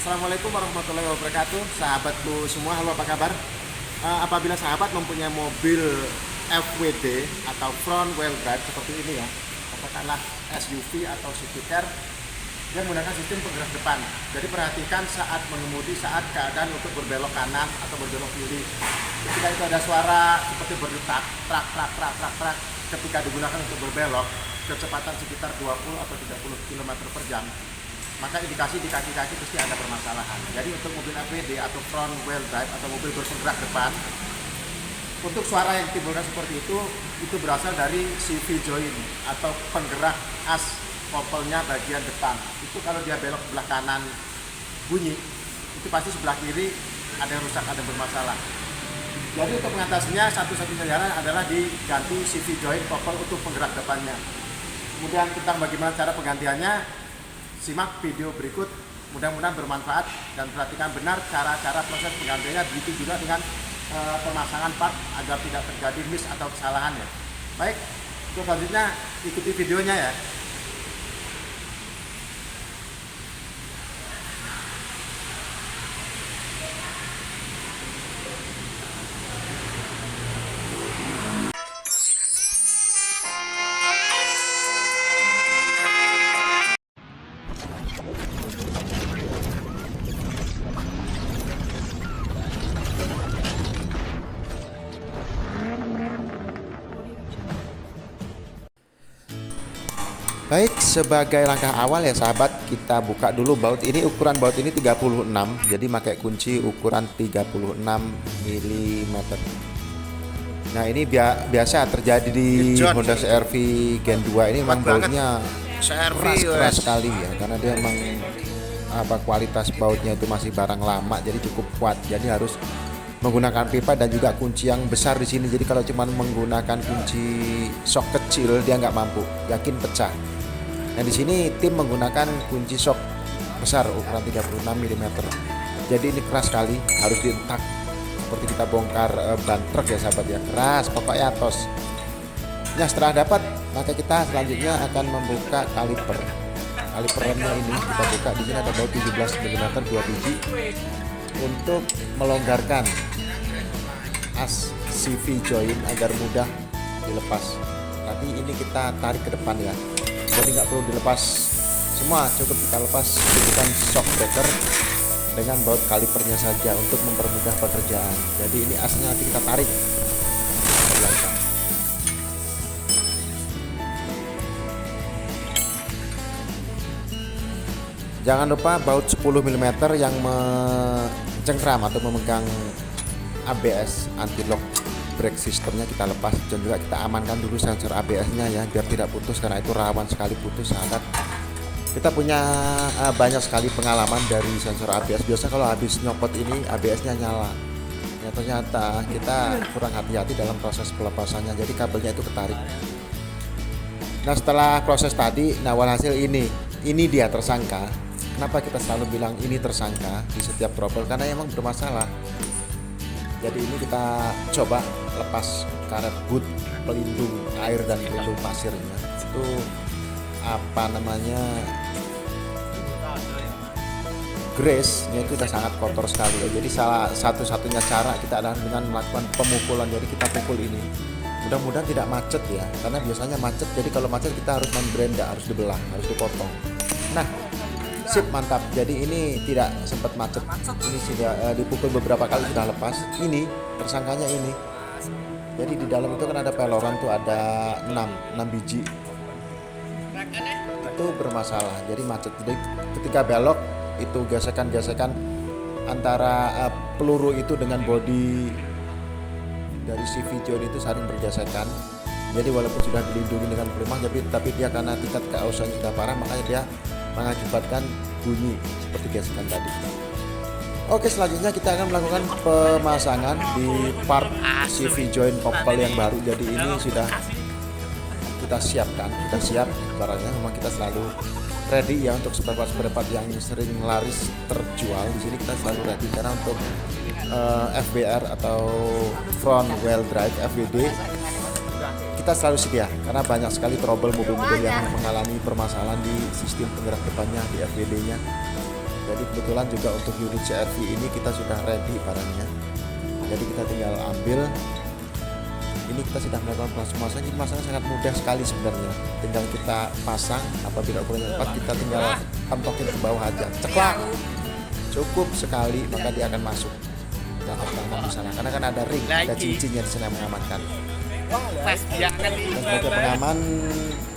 Assalamualaikum warahmatullahi wabarakatuh, sahabatku semua. Halo, apa kabar? Apabila sahabat mempunyai mobil FWD atau front wheel drive seperti ini ya, katakanlah SUV atau city car, dia menggunakan sistem penggerak depan. Jadi perhatikan saat mengemudi, saat keadaan untuk berbelok kanan atau berbelok kiri. Ketika itu ada suara seperti berdetak, trak, trak, trak, trak, trak, ketika digunakan untuk berbelok, kecepatan sekitar 20 atau 30 km per jam, maka indikasi di kaki-kaki pasti ada permasalahan. Jadi untuk mobil APD atau front wheel drive atau mobil berpenggerak depan, untuk suara yang timbulkan seperti itu berasal dari CV joint atau penggerak as kopelnya bagian depan. Itu kalau dia belok sebelah kanan bunyi, itu pasti sebelah kiri ada yang rusak, ada yang bermasalah. Jadi untuk mengatasinya satu-satunya jalan adalah diganti CV joint kopel untuk penggerak depannya. Kemudian tentang bagaimana cara penggantiannya, simak video berikut, mudah-mudahan bermanfaat dan perhatikan benar cara-cara proses penggantiannya, begitu juga dengan pemasangan part agar tidak terjadi miss atau kesalahan ya. Baik, untuk selanjutnya ikuti videonya ya. Baik, sebagai langkah awal ya sahabat, kita buka dulu baut ini. Ukuran baut ini 36, jadi pakai kunci ukuran 36 mm. Nah ini biasa terjadi di Honda CR-V Gen 2 ini, memang bautnya keras sekali ya, karena dia memang kualitas bautnya itu masih barang lama, jadi cukup kuat. Jadi harus menggunakan pipa dan juga kunci yang besar di sini. Jadi kalau cuma menggunakan kunci sok kecil dia nggak mampu, yakin pecah. Nah di sini tim menggunakan kunci sok besar ukuran 36 mm. Jadi ini keras sekali, harus dientak seperti kita bongkar ban truk ya sahabat ya, keras pokoknya tos. Nah setelah dapat, maka kita selanjutnya akan membuka kaliper. Kaliper remnya ini kita buka. Di sini ada baut 17 mm 2 biji untuk melonggarkan as CV joint agar mudah dilepas. Nanti ini kita tarik ke depan ya, jadi nggak perlu dilepas semua, cukup kita lepas gunakan shock breaker dengan baut kalipernya saja untuk mempermudah pekerjaan. Jadi ini asnya nanti kita tarik ke belakang. Jangan lupa baut 10 mm yang mencengkram atau memegang ABS anti-lock brake sistemnya kita lepas, dan juga kita amankan dulu sensor ABS-nya ya, biar tidak putus, karena itu rawan sekali putus sahabat. Kita punya banyak sekali pengalaman dari sensor ABS. Biasa kalau habis nyopot ini ABS-nya nyala. Ya, ternyata kita kurang hati-hati dalam proses pelepasannya, jadi kabelnya itu ketarik. Nah setelah proses tadi, nah walhasil ini dia tersangka. Kenapa kita selalu bilang ini tersangka di setiap trouble? Karena emang bermasalah. Jadi ini kita coba lepas karet boot pelindung air dan pelindung pasirnya. Itu grease-nya itu sudah sangat kotor sekali ya. Jadi salah satu-satunya cara kita adalah dengan melakukan pemukulan. Jadi kita pukul ini. Mudah-mudahan tidak macet ya, karena biasanya macet. Jadi kalau macet kita harus membrenda, harus dibelah, harus dipotong. Nah, sip, mantap. Jadi ini tidak sempat macet. Ini sudah dipukul beberapa kali, sudah lepas. Ini tersangkanya ini. Jadi di dalam itu kan ada peloran tuh, ada 6 biji. Itu bermasalah. Jadi macet. Jadi ketika belok itu gesekan-gesekan antara peluru itu dengan bodi dari CV joint itu saling bergesekan. Jadi walaupun sudah dilindungi dengan pelimah, tapi dia karena tingkat keausan sudah parah, makanya dia mengakibatkan bunyi seperti gesekan tadi. Oke, selanjutnya kita akan melakukan pemasangan di part CV joint kopel yang baru. Jadi ini sudah kita siapkan, kita siap barangnya. Memang kita selalu ready ya untuk spare part yang sering laris terjual. Di sini kita selalu ready karena untuk FBR atau front wheel drive FWD kita selalu sedia, karena banyak sekali trouble mobil-mobil yang mengalami permasalahan di sistem penggerak depannya, di FWD-nya. Jadi kebetulan juga untuk unit CRV ini kita sudah ready barangnya. Jadi kita tinggal ambil. Ini kita sudah melakukan proses pemasangan. Ini masangnya sangat mudah sekali sebenarnya. Tinggal kita pasang, apabila ukurannya tepat kita tinggal kantokin ke bawah aja. Ceklak. Cukup sekali maka dia akan masuk. Dan teman-teman di sana karena kan ada ring, ada cincinnya di sana yang mengamankan. Dan sebagai pengaman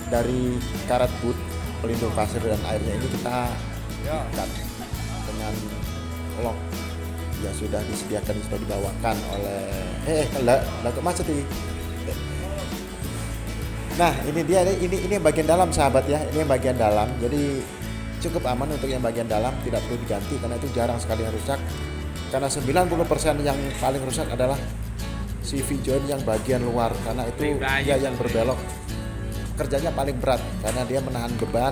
dari karet boot pelindung pasir dan airnya ini kita ikat dengan lock yang sudah disediakan, sudah dibawakan oleh kok macet ini. Nah ini dia, ini bagian dalam sahabat ya, ini yang bagian dalam. Jadi cukup aman untuk yang bagian dalam, tidak perlu diganti karena itu jarang sekali yang rusak. Karena 90% yang paling rusak adalah CV joint yang bagian luar, karena itu dia yang berbelok. Kerjanya paling berat karena dia menahan beban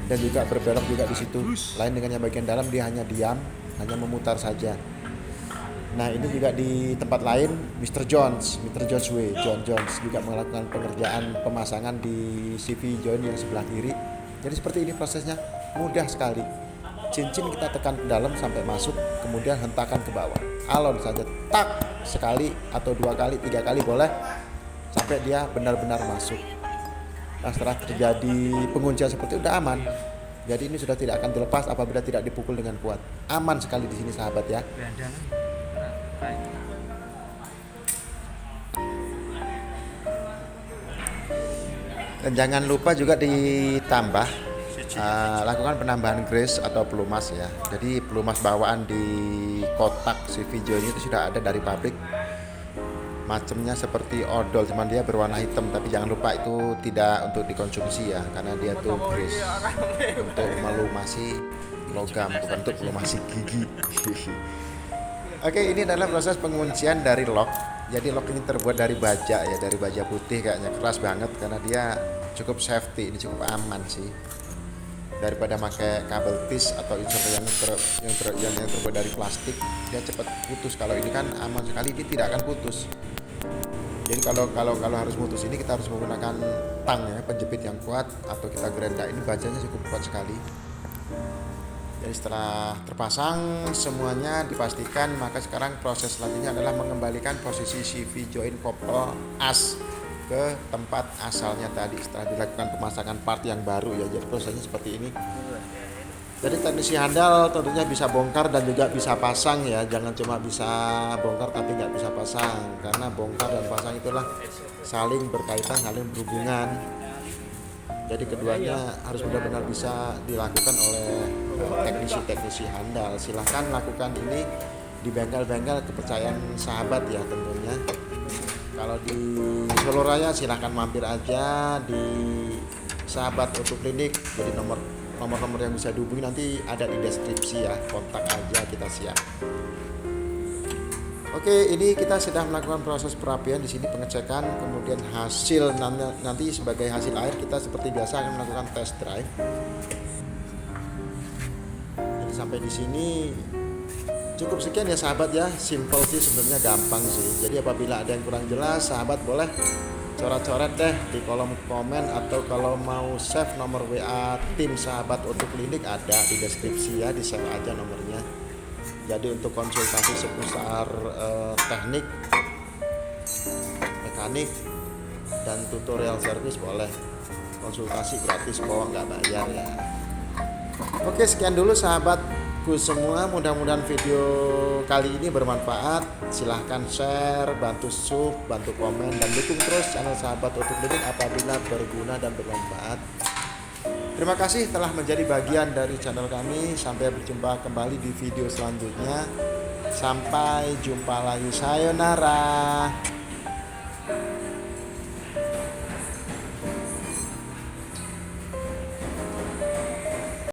dan juga berbelok juga di situ. Lain dengan yang bagian dalam, dia hanya diam, hanya memutar saja. Nah ini juga di tempat lain Mr. Jones Way, John Jones juga melakukan pengerjaan pemasangan di CV joint yang sebelah kiri. Jadi seperti ini prosesnya, mudah sekali. Cincin kita tekan ke dalam sampai masuk, kemudian hentakan ke bawah. Alon saja, tak, sekali atau 2 kali, 3 kali boleh, sampai dia benar-benar masuk. Nah setelah terjadi penguncian seperti itu udah aman. Jadi ini sudah tidak akan dilepas apabila tidak dipukul dengan kuat. Aman sekali di sini sahabat ya. Dan jangan lupa juga ditambah lakukan penambahan grease atau pelumas ya. Jadi pelumas bawaan di kotak CV joint itu sudah ada dari pabrik. Macamnya seperti odol, cuman dia berwarna hitam, tapi jangan lupa itu tidak untuk dikonsumsi ya, karena dia tuh grease untuk melumasi logam, bukan untuk melumasi gigi. Oke, ini adalah proses penguncian dari lock. Jadi lock ini terbuat dari baja ya, dari baja putih, kayaknya keras banget karena dia cukup safety, ini cukup aman sih. Daripada pakai kabel tis atau insert yang terbuat dari plastik, dia cepat putus. Kalau ini kan aman sekali, dia tidak akan putus. Jadi kalau harus putus ini kita harus menggunakan tang ya, penjepit yang kuat, atau kita gerenda. Ini bajanya cukup kuat sekali. Jadi setelah terpasang semuanya dipastikan, maka sekarang proses selanjutnya adalah mengembalikan posisi CV joint kopel as ke tempat asalnya tadi setelah dilakukan pemasangan part yang baru ya. Jadi prosesnya seperti ini. Jadi teknisi handal tentunya bisa bongkar dan juga bisa pasang ya, jangan cuma bisa bongkar tapi nggak bisa pasang, karena bongkar dan pasang itulah saling berkaitan, saling berhubungan. Jadi keduanya harus benar-benar bisa dilakukan oleh teknisi handal. Silahkan lakukan ini di bengkel-bengkel kepercayaan sahabat ya tentunya. Kalau di Solo Raya silahkan mampir aja di Sahabat Auto Klinik. Jadi nomor yang bisa dihubungi nanti ada di deskripsi ya, kontak aja, kita siap. Oke, ini kita sudah melakukan proses perapian di sini, pengecekan, kemudian hasil nanti sebagai hasil akhir kita seperti biasa akan melakukan test drive. Jadi sampai di sini cukup sekian ya sahabat ya, simple sih sebenarnya, gampang sih. Jadi apabila ada yang kurang jelas, sahabat boleh coret-coret deh di kolom komen, atau kalau mau save nomor WA tim Sahabat Auto Klinik ada di deskripsi ya, di save aja nomornya. Jadi untuk konsultasi seputar teknik, mekanik, dan tutorial service boleh konsultasi gratis kok, nggak bayar ya. Oke, sekian dulu sahabatku semua, mudah-mudahan video kali ini bermanfaat. Silahkan share, bantu sub, bantu komen, dan dukung terus channel Sahabat Auto Klinik apabila berguna dan bermanfaat. Terima kasih telah menjadi bagian dari channel kami. Sampai berjumpa kembali di video selanjutnya. Sampai jumpa lagi, sayonara.